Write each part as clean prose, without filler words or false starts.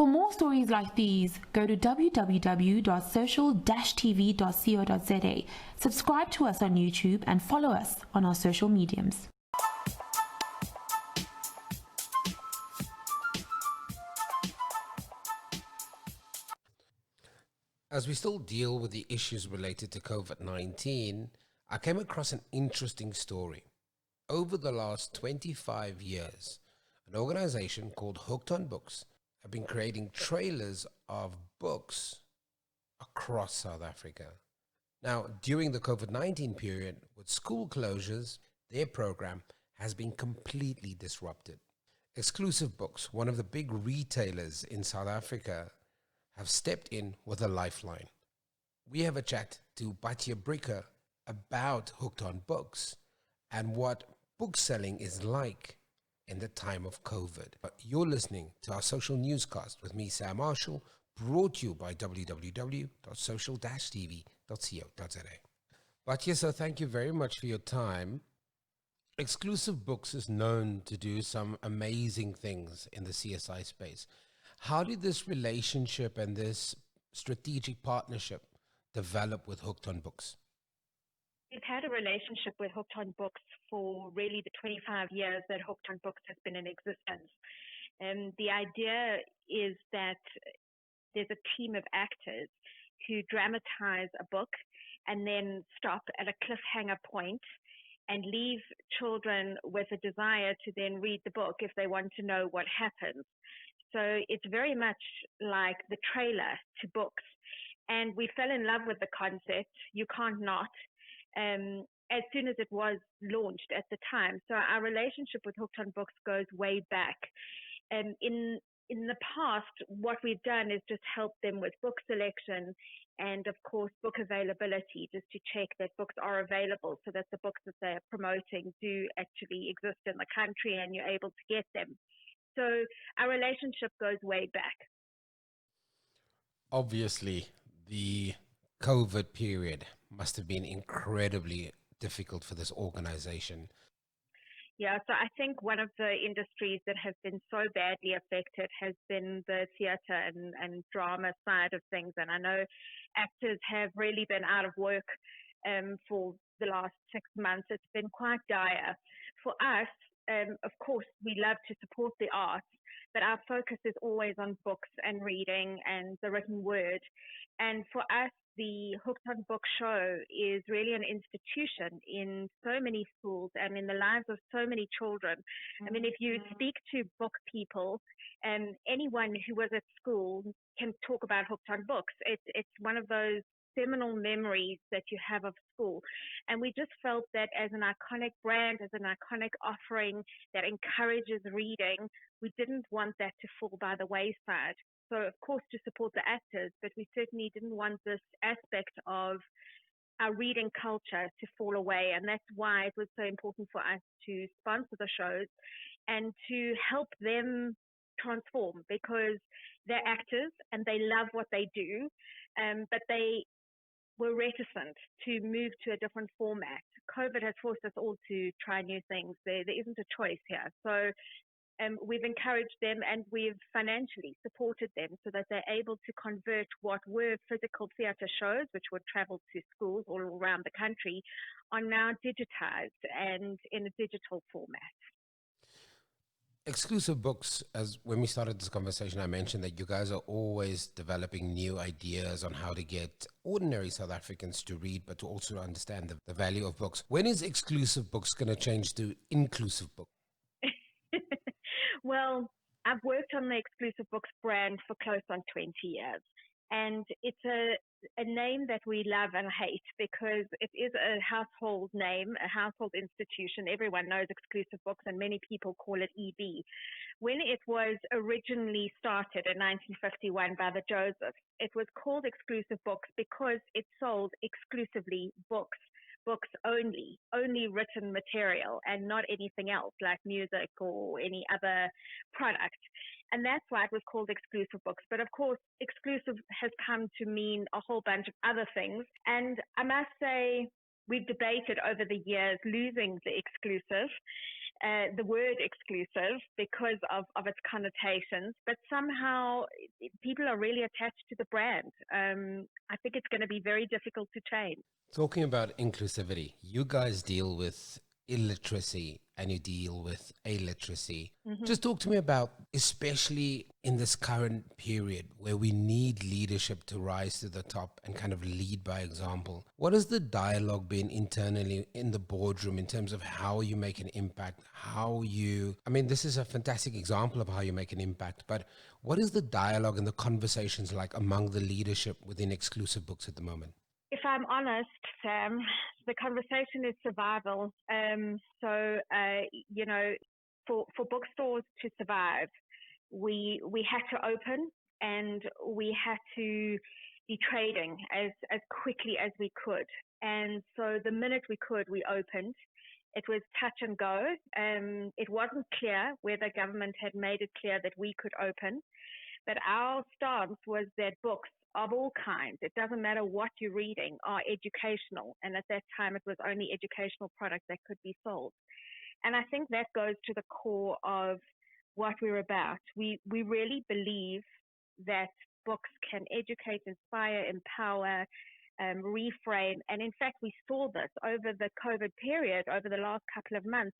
For more stories like these, go to www.social-tv.co.za, subscribe to us on YouTube, and follow us on our social mediums. As we still deal with the issues related to COVID-19, I came across an interesting story. Over the last 25 years, an organization called Hooked on Books have been creating trailers of books across South Africa. Now, during the COVID-19 period, with school closures, their program has been completely disrupted. Exclusive Books, one of the big retailers in South Africa, have stepped in with a lifeline. We have a chat to Batya Bricker about Hooked on Books and what bookselling is like in the time of COVID. You're listening to our social newscast with me, Sam Marshall, brought to you by www.social-tv.co.za. Batya, so thank you very much for your time. Exclusive Books is known to do some amazing things in the CSI space. How did this relationship and this strategic partnership develop with Hooked on Books? We've had a relationship with Hooked on Books for really the 25 years that Hooked on Books has been in existence. And the idea is that there's a team of actors who dramatize a book and then stop at a cliffhanger point and leave children with a desire to then read the book if they want to know what happens. So it's very much like the trailer to books. And we fell in love with the concept. You can't not. As soon as it was launched at the time. So our relationship with Hooked on Books goes way back. In the past, what we've done is just help them with book selection and, of course, book availability, just to check that books are available so that the books that they're promoting do actually exist in the country and you're able to get them. So our relationship goes way back. Obviously, the COVID period must have been incredibly difficult for this organization. Yeah, so I think one of the industries that has been so badly affected has been the theatre and drama side of things. And I know actors have really been out of work for the last 6 months. It's been quite dire. For us, of course, we love to support the arts, but our focus is always on books and reading and the written word. And for us, the Hooked on Books show is really an institution in so many schools and in the lives of so many children. I mean, if you speak to book people, anyone who was at school can talk about Hooked on Books. It's one of those seminal memories that you have of school. And we just felt that as an iconic brand, as an iconic offering that encourages reading, we didn't want that to fall by the wayside. So, of course, to support the actors, but we certainly didn't want this aspect of our reading culture to fall away. And that's why it was so important for us to sponsor the shows and to help them transform, because they're actors and they love what they do, but they were reticent to move to a different format. COVID has forced us all to try new things. There isn't a choice here. So we've encouraged them and we've financially supported them so that they're able to convert what were physical theatre shows, which would travel to schools all around the country, are now digitized and in a digital format. Exclusive Books, as when we started this conversation, I mentioned that you guys are always developing new ideas on how to get ordinary South Africans to read, but to also understand the value of books. When is Exclusive Books going to change to Inclusive Books? Well, I've worked on the Exclusive Books brand for close on 20 years. And it's a name that we love and hate because it is a household name, a household institution. Everyone knows Exclusive Books and many people call it EB. When it was originally started in 1951 by the Josephs, it was called Exclusive Books because it sold exclusively books only written material and not anything else like music or any other product. And that's why it was called Exclusive Books. But of course, exclusive has come to mean a whole bunch of other things. And I must say, we've debated over the years losing the exclusive the word exclusive because of its connotations, but somehow people are really attached to the brand. I think it's going to be very difficult to change. Talking about inclusivity, you guys deal with illiteracy and you deal with illiteracy. Mm-hmm. Just talk to me about, especially in this current period where we need leadership to rise to the top and kind of lead by example. What has the dialogue been internally in the boardroom in terms of how you make an impact, this is a fantastic example of how you make an impact, but what is the dialogue and the conversations like among the leadership within Exclusive Books at the moment? If I'm honest, Sam, the conversation is survival. For bookstores to survive, we had to open and we had to be trading as quickly as we could. And so the minute we could, we opened. It was touch and go. It wasn't clear whether government had made it clear that we could open, but our stance was that books of all kinds, it doesn't matter what you're reading, are educational. And at that time, it was only educational products that could be sold. And I think that goes to the core of what we're about. We really believe that books can educate, inspire, empower, reframe. And in fact, we saw this over the COVID period, over the last couple of months.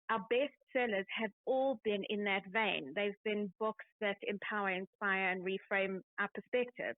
Our best sellers have all been in that vein. They've been books that empower, inspire, and reframe our perspective.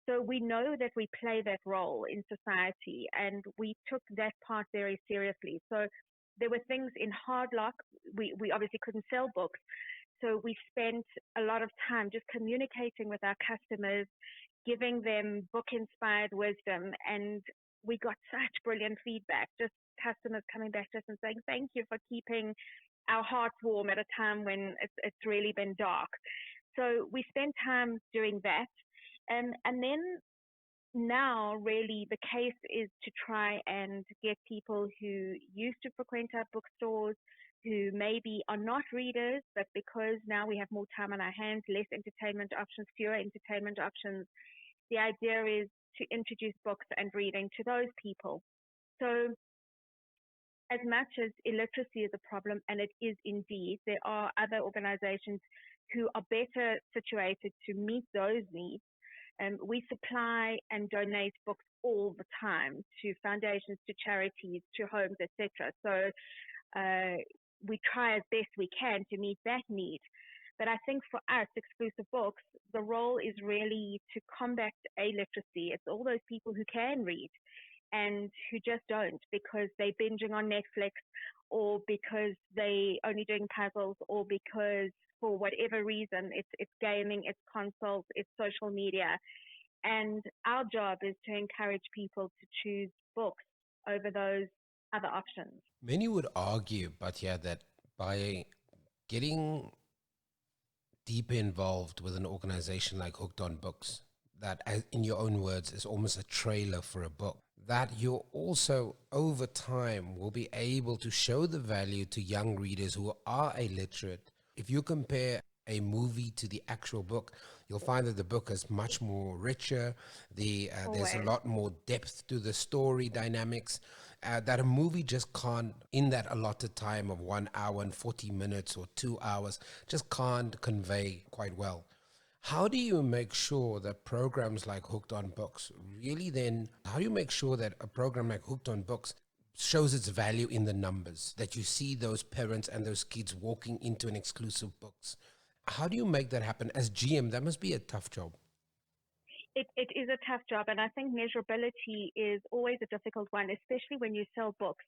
So we know that we play that role in society, and we took that part very seriously. So there were things in hard lock. We obviously couldn't sell books. So we spent a lot of time just communicating with our customers, giving them book-inspired wisdom, and we got such brilliant feedback, just customers coming back to us and saying, thank you for keeping our hearts warm at a time when it's really been dark. So we spent time doing that. And then now really the case is to try and get people who used to frequent our bookstores, who maybe are not readers, but because now we have more time on our hands, less entertainment options, fewer entertainment options, the idea is to introduce books and reading to those people. So as much as illiteracy is a problem, and it is indeed, there are other organizations who are better situated to meet those needs. We supply and donate books all the time to foundations, to charities, to homes, etc. So we try as best we can to meet that need. But I think for us, Exclusive Books, the role is really to combat illiteracy. It's all those people who can read and who just don't because they're binging on Netflix, or because they only doing puzzles, or because for whatever reason, it's gaming, it's consoles, it's social media. And our job is to encourage people to choose books over those other options. Many would argue, Batya, that by getting deeper involved with an organization like Hooked on Books, that, in your own words, is almost a trailer for a book, that you also, over time, will be able to show the value to young readers who are illiterate. If you compare a movie to the actual book, you'll find that the book is much more richer. There's a lot more depth to the story dynamics that a movie just can't, in that allotted time of 1 hour and 40 minutes or 2 hours, just can't convey quite well. How do you make sure that programs like Hooked on Books how do you make sure that a program like Hooked on Books shows its value in the numbers, that you see those parents and those kids walking into an Exclusive Books? How do you make that happen? As GM, that must be a tough job. It is a tough job, and I think measurability is always a difficult one, especially when you sell books.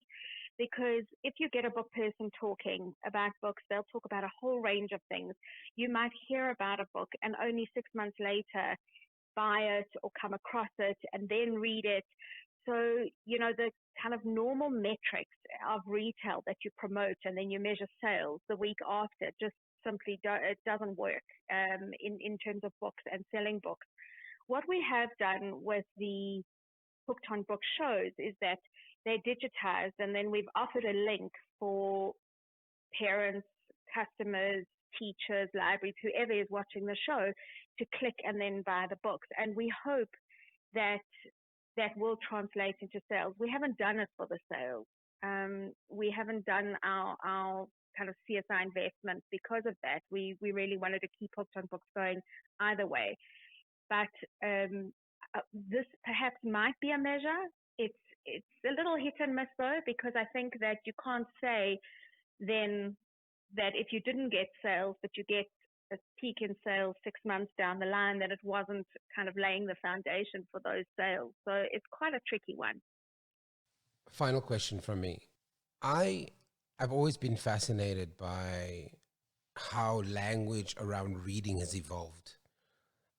Because if you get a book person talking about books, they'll talk about a whole range of things. You might hear about a book and only 6 months later buy it or come across it and then read it. So, the kind of normal metrics of retail that you promote and then you measure sales the week after just simply it doesn't work in terms of books and selling books. What we have done with the Hooked on Books shows is that they're digitized, and then we've offered a link for parents, customers, teachers, libraries, whoever is watching the show to click and then buy the books. And we hope that will translate into sales. We haven't done it for the sales. We haven't done our kind of CSI investments because of that. We really wanted to keep Hooked on Books going either way. But this perhaps might be a measure. It's a little hit and miss though, because I think that you can't say then that if you didn't get sales, but you get a peak in sales 6 months down the line, that it wasn't kind of laying the foundation for those sales. So it's quite a tricky one. Final question from me. I've always been fascinated by how language around reading has evolved.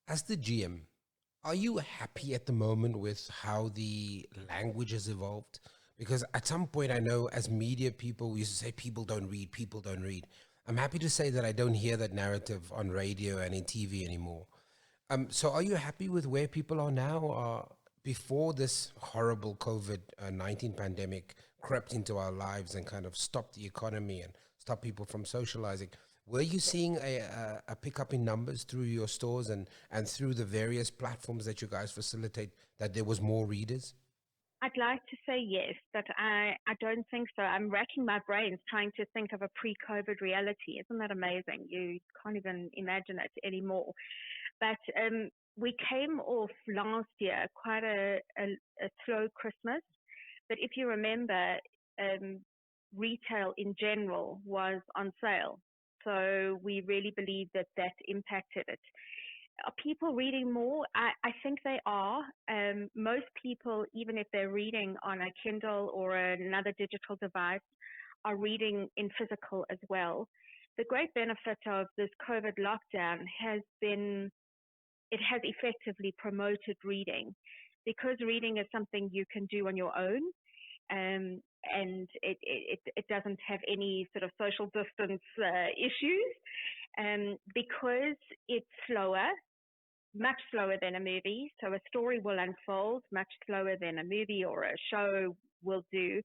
As the GM, are you happy at the moment with how the language has evolved? Because at some point, I know as media people, we used to say people don't read, people don't read. I'm happy to say that I don't hear that narrative on radio and in TV anymore. So are you happy with where people are now? Before this horrible COVID-19 pandemic crept into our lives and kind of stopped the economy and stopped people from socializing, were you seeing a pickup in numbers through your stores and through the various platforms that you guys facilitate, that there was more readers? I'd like to say yes, but I don't think so. I'm racking my brains trying to think of a pre-COVID reality. Isn't that amazing? You can't even imagine it anymore. But we came off last year quite a slow Christmas. But if you remember, retail in general was on sale. So we really believe that that impacted it. Are people reading more? I think they are. Most people, even if they're reading on a Kindle or another digital device, are reading in physical as well. The great benefit of this COVID lockdown has been it has effectively promoted reading, because reading is something you can do on your own. And it doesn't have any sort of social distance issues. Because it's slower, much slower than a movie. So a story will unfold much slower than a movie or a show will do,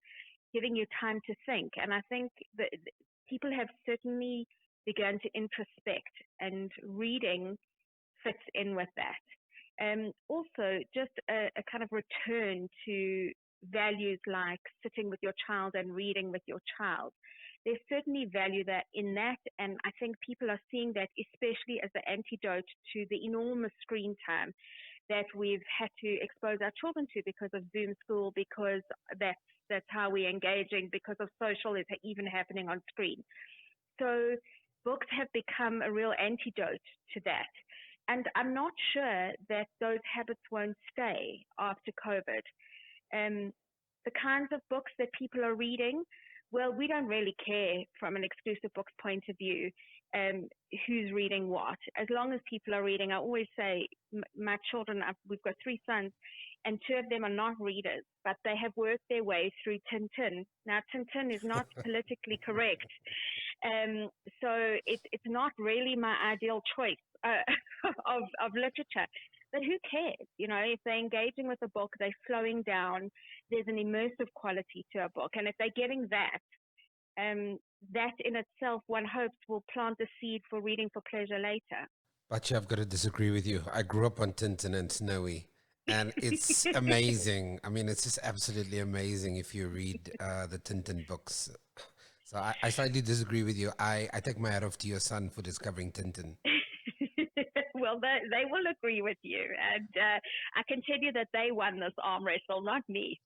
giving you time to think. And I think that people have certainly begun to introspect, and reading fits in with that. Also, just a kind of return to values like sitting with your child and reading with your child. There's certainly value that in that, and I think people are seeing that, especially as the antidote to the enormous screen time that we've had to expose our children to because of Zoom school, because that's how we're engaging, because of social is even happening on screen. So books have become a real antidote to that. And I'm not sure that those habits won't stay after COVID. The kinds of books that people are reading, well, we don't really care from an exclusive books point of view who's reading what. As long as people are reading, I always say my children, we've got 3 sons, and 2 of them are not readers, but they have worked their way through Tintin. Now, Tintin is not politically correct. So it's not really my ideal choice of literature. But who cares? You know, if they're engaging with a book, they're slowing down. There's an immersive quality to a book. And if they're getting that, that in itself, one hopes, will plant the seed for reading for pleasure later. But I've got to disagree with you. I grew up on Tintin and Snowy, and it's amazing. I mean, it's just absolutely amazing if you read the Tintin books. So I slightly disagree with you. I take my hat off to your son for discovering Tintin. Well, they will agree with you. And I can tell you that they won this arm wrestle, not me.